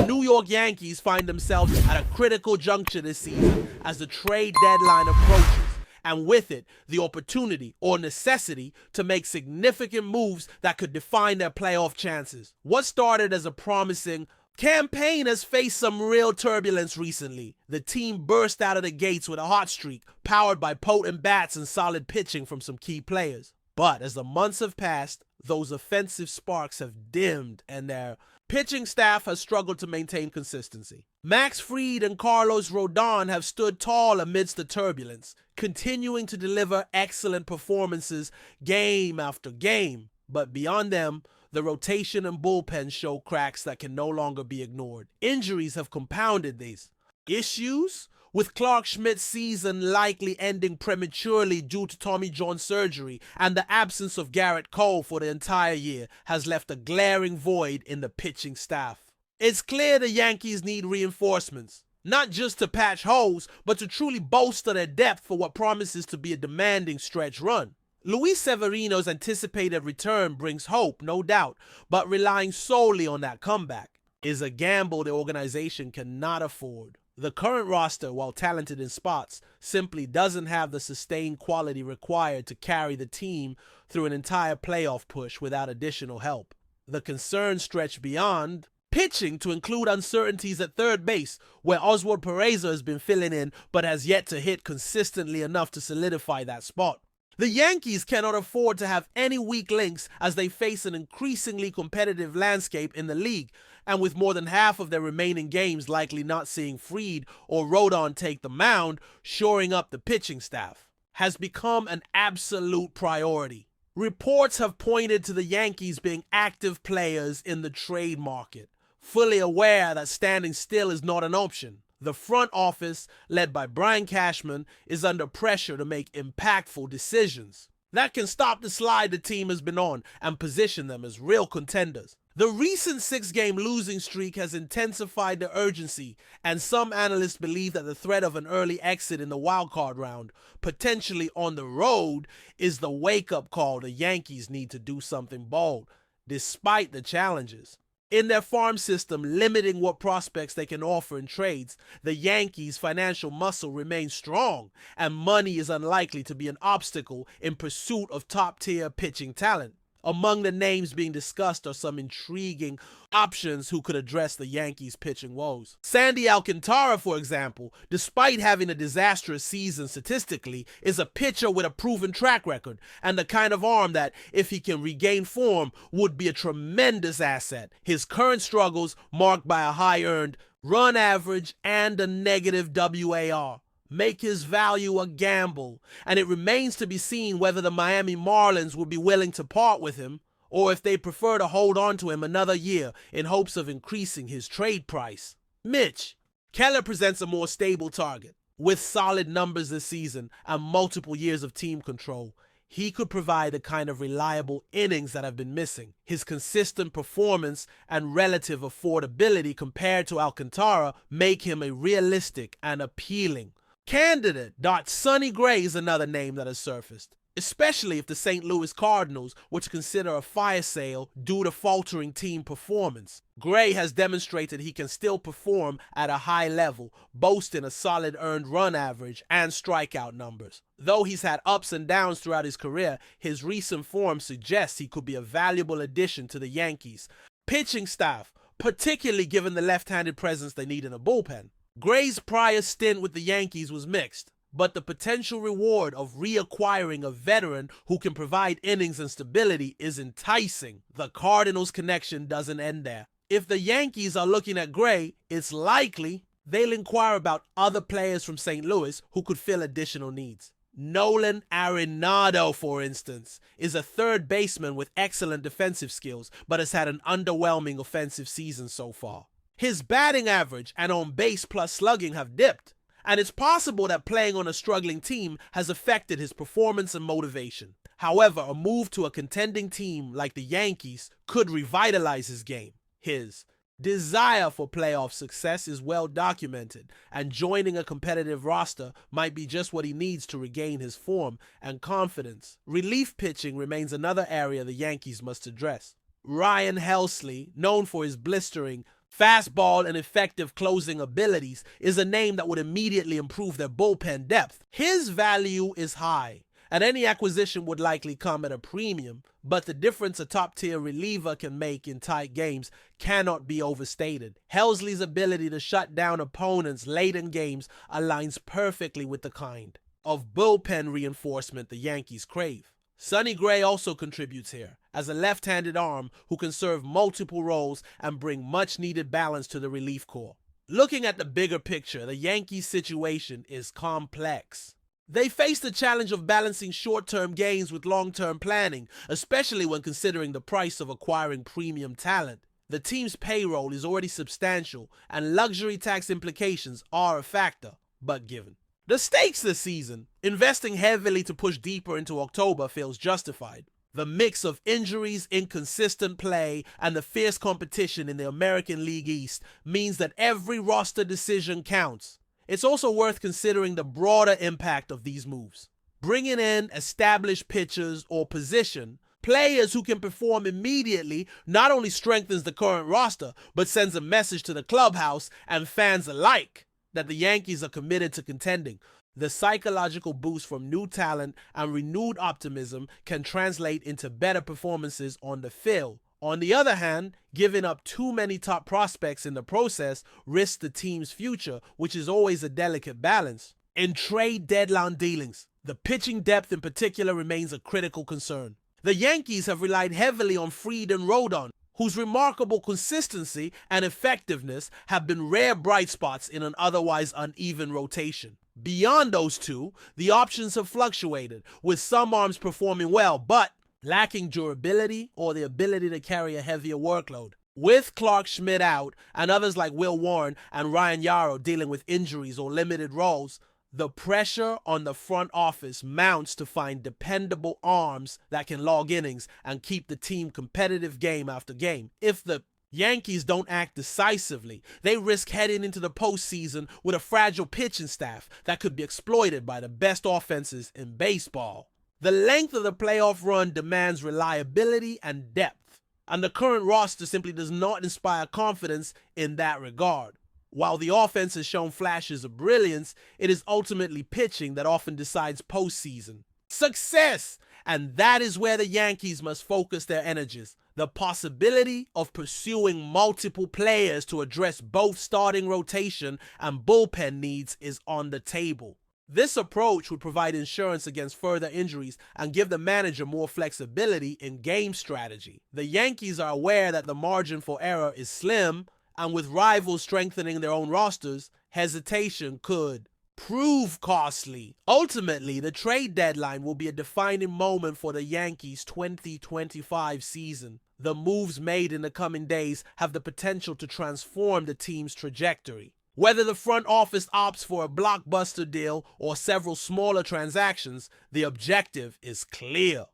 The New York Yankees find themselves at a critical juncture this season as the trade deadline approaches, and with it, the opportunity or necessity to make significant moves that could define their playoff chances. What started as a promising campaign has faced some real turbulence recently. The team burst out of the gates with a hot streak, powered by potent bats and solid pitching from some key players. But as the months have passed, those offensive sparks have dimmed and their pitching staff has struggled to maintain consistency. Max Fried and Carlos Rodon have stood tall amidst the turbulence, continuing to deliver excellent performances game after game. But beyond them, the rotation and bullpen show cracks that can no longer be ignored. Injuries have compounded these issues, with Clark Schmidt's season likely ending prematurely due to Tommy John surgery, and the absence of Garrett Cole for the entire year has left a glaring void in the pitching staff. It's clear the Yankees need reinforcements, not just to patch holes, but to truly bolster their depth for what promises to be a demanding stretch run. Luis Severino's anticipated return brings hope, no doubt, but relying solely on that comeback is a gamble the organization cannot afford. The current roster, while talented in spots, simply doesn't have the sustained quality required to carry the team through an entire playoff push without additional help. The concerns stretch beyond pitching to include uncertainties at third base, where Oswald Peraza has been filling in but has yet to hit consistently enough to solidify that spot. The Yankees cannot afford to have any weak links as they face an increasingly competitive landscape in the league, and with more than half of their remaining games likely not seeing Fried or Rodon take the mound, shoring up the pitching staff has become an absolute priority. Reports have pointed to the Yankees being active players in the trade market, fully aware that standing still is not an option. The front office, led by Brian Cashman, is under pressure to make impactful decisions that can stop the slide the team has been on and position them as real contenders. The recent 6-game losing streak has intensified the urgency, and some analysts believe that the threat of an early exit in the wildcard round, potentially on the road, is the wake-up call the Yankees need to do something bold, despite the challenges. In their farm system limiting what prospects they can offer in trades, the Yankees' financial muscle remains strong, and money is unlikely to be an obstacle in pursuit of top-tier pitching talent. Among the names being discussed are some intriguing options who could address the Yankees' pitching woes. Sandy Alcantara, for example, despite having a disastrous season statistically, is a pitcher with a proven track record and the kind of arm that, if he can regain form, would be a tremendous asset. His current struggles, marked by a high earned run average and a negative WAR, make his value a gamble, and it remains to be seen whether the Miami Marlins will be willing to part with him or if they prefer to hold on to him another year in hopes of increasing his trade price. Mitch Keller presents a more stable target. With solid numbers this season and multiple years of team control, he could provide the kind of reliable innings that have been missing. His consistent performance and relative affordability compared to Alcantara make him a realistic and appealing candidate. Sonny Gray is another name that has surfaced, especially if the St. Louis Cardinals were to consider a fire sale due to faltering team performance. Gray has demonstrated he can still perform at a high level, boasting a solid earned run average and strikeout numbers. Though he's had ups and downs throughout his career, his recent form suggests he could be a valuable addition to the Yankees' pitching staff, particularly given the left-handed presence they need in the bullpen. Gray's prior stint with the Yankees was mixed, but the potential reward of reacquiring a veteran who can provide innings and stability is enticing. The Cardinals' connection doesn't end there. If the Yankees are looking at Gray, it's likely they'll inquire about other players from St. Louis who could fill additional needs. Nolan Arenado, for instance, is a third baseman with excellent defensive skills, but has had an underwhelming offensive season so far. His batting average and on-base plus slugging have dipped, and it's possible that playing on a struggling team has affected his performance and motivation. However, a move to a contending team like the Yankees could revitalize his game. His desire for playoff success is well documented, and joining a competitive roster might be just what he needs to regain his form and confidence. Relief pitching remains another area the Yankees must address. Ryan Helsley, known for his blistering Fastball and effective closing abilities is a name that would immediately improve their bullpen depth. His value is high, and any acquisition would likely come at a premium, but the difference a top-tier reliever can make in tight games cannot be overstated. Helsley's ability to shut down opponents late in games aligns perfectly with the kind of bullpen reinforcement the Yankees crave. Sonny Gray also contributes here, as a left-handed arm who can serve multiple roles and bring much-needed balance to the relief corps. Looking at the bigger picture, the Yankees' situation is complex. They face the challenge of balancing short-term gains with long-term planning, especially when considering the price of acquiring premium talent. The team's payroll is already substantial, and luxury tax implications are a factor, but given. The stakes this season, investing heavily to push deeper into October feels justified. The mix of injuries, inconsistent play, and the fierce competition in the American League East means that every roster decision counts. It's also worth considering the broader impact of these moves. Bringing in established pitchers or players who can perform immediately, not only strengthens the current roster, but sends a message to the clubhouse and fans alike that the Yankees are committed to contending. The psychological boost from new talent and renewed optimism can translate into better performances on the field. On the other hand, giving up too many top prospects in the process risks the team's future, which is always a delicate balance. In trade deadline dealings, the pitching depth in particular remains a critical concern. The Yankees have relied heavily on Fried and Rodon, whose remarkable consistency and effectiveness have been rare bright spots in an otherwise uneven rotation. Beyond those two, the options have fluctuated, with some arms performing well, but lacking durability or the ability to carry a heavier workload. With Clark Schmidt out and others like Will Warren and Ryan Yaro dealing with injuries or limited roles, the pressure on the front office mounts to find dependable arms that can log innings and keep the team competitive game after game. If the Yankees don't act decisively, they risk heading into the postseason with a fragile pitching staff that could be exploited by the best offenses in baseball. The length of the playoff run demands reliability and depth, and the current roster simply does not inspire confidence in that regard. While the offense has shown flashes of brilliance, it is ultimately pitching that often decides postseason success, and that is where the Yankees must focus their energies. The possibility of pursuing multiple players to address both starting rotation and bullpen needs is on the table. This approach would provide insurance against further injuries and give the manager more flexibility in game strategy. The Yankees are aware that the margin for error is slim, and with rivals strengthening their own rosters, hesitation could prove costly. Ultimately, the trade deadline will be a defining moment for the Yankees' 2025 season. The moves made in the coming days have the potential to transform the team's trajectory. Whether the front office opts for a blockbuster deal or several smaller transactions, the objective is clear.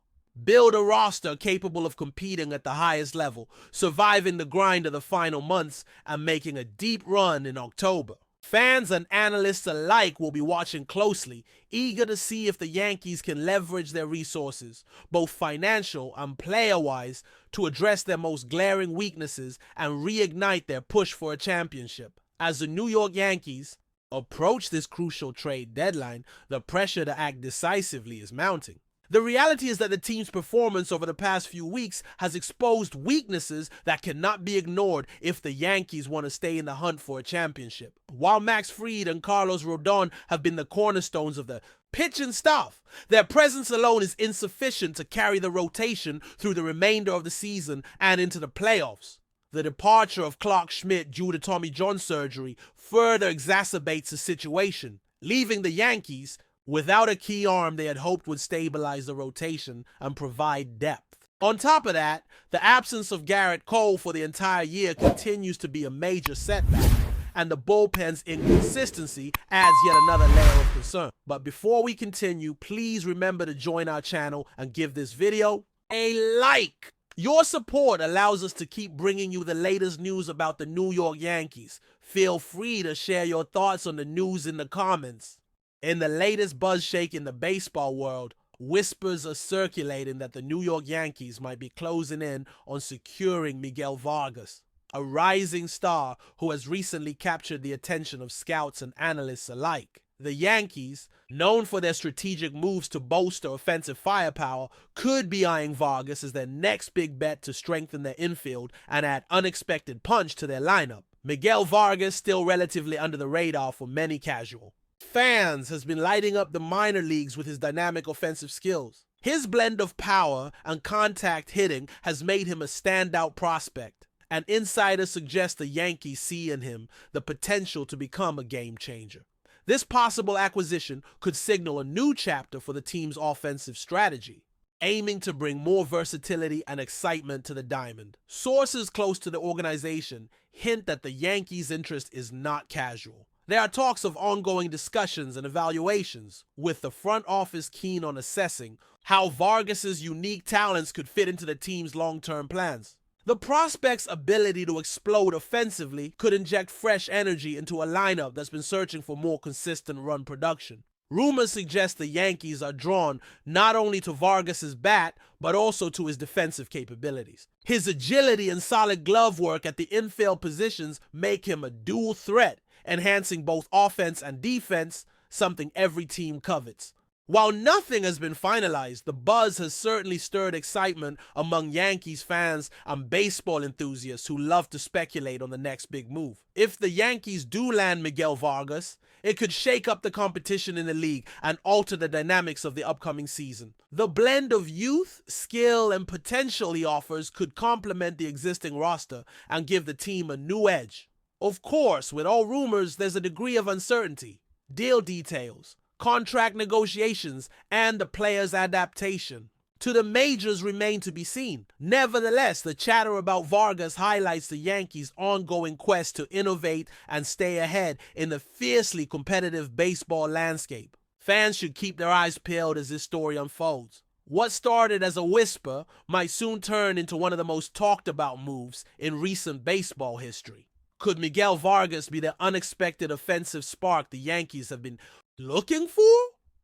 Build a roster capable of competing at the highest level, surviving the grind of the final months, and making a deep run in October. Fans and analysts alike will be watching closely, eager to see if the Yankees can leverage their resources, both financial and player-wise, to address their most glaring weaknesses and reignite their push for a championship. As the New York Yankees approach this crucial trade deadline, the pressure to act decisively is mounting. The reality is that the team's performance over the past few weeks has exposed weaknesses that cannot be ignored if the Yankees want to stay in the hunt for a championship. While Max Fried and Carlos Rodon have been the cornerstones of the pitching staff, their presence alone is insufficient to carry the rotation through the remainder of the season and into the playoffs. The departure of Clark Schmidt due to Tommy John surgery further exacerbates the situation, leaving the Yankees without a key arm they had hoped would stabilize the rotation and provide depth. On top of that, the absence of Garrett Cole for the entire year continues to be a major setback, and the bullpen's inconsistency adds yet another layer of concern. But before we continue, please remember to join our channel and give this video a like. Your support allows us to keep bringing you the latest news about the New York Yankees. Feel free to share your thoughts on the news in the comments. In the latest buzz shake in the baseball world, whispers are circulating that the New York Yankees might be closing in on securing Miguel Vargas. a rising star who has recently captured the attention of scouts and analysts alike. The Yankees, known for their strategic moves to bolster offensive firepower, could be eyeing Vargas as their next big bet to strengthen their infield and add unexpected punch to their lineup. Miguel Vargas still relatively under the radar for many casual fans has been lighting up the minor leagues with his dynamic offensive skills. His blend of power and contact hitting has made him a standout prospect, and insiders suggest the Yankees see in him the potential to become a game changer. This possible acquisition could signal a new chapter for the team's offensive strategy, aiming to bring more versatility and excitement to the diamond. Sources close to the organization hint that the Yankees' interest is not casual. There are talks of ongoing discussions and evaluations, with the front office keen on assessing how Vargas's unique talents could fit into the team's long-term plans. The prospect's ability to explode offensively could inject fresh energy into a lineup that's been searching for more consistent run production. Rumors suggest the Yankees are drawn not only to Vargas's bat, but also to his defensive capabilities. His agility and solid glove work at the infield positions make him a dual threat, enhancing both offense and defense, something every team covets. While nothing has been finalized, the buzz has certainly stirred excitement among Yankees fans and baseball enthusiasts who love to speculate on the next big move. If the Yankees do land Miguel Vargas, it could shake up the competition in the league and alter the dynamics of the upcoming season. The blend of youth, skill, and potential he offers could complement the existing roster and give the team a new edge. Of course, with all rumors, there's a degree of uncertainty. Deal details, contract negotiations, and the player's adaptation to the majors remain to be seen. Nevertheless, the chatter about Vargas highlights the Yankees' ongoing quest to innovate and stay ahead in the fiercely competitive baseball landscape. Fans should keep their eyes peeled as this story unfolds. What started as a whisper might soon turn into one of the most talked about moves in recent baseball history. Could Miguel Vargas be the unexpected offensive spark the Yankees have been looking for?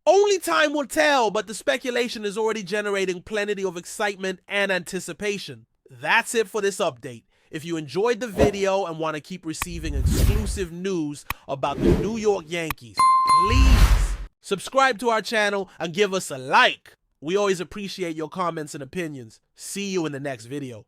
Only time will tell, but the speculation is already generating plenty of excitement and anticipation. That's it for this update. If you enjoyed the video and want to keep receiving exclusive news about the New York Yankees, please subscribe to our channel and give us a like. We always appreciate your comments and opinions. See you in the next video.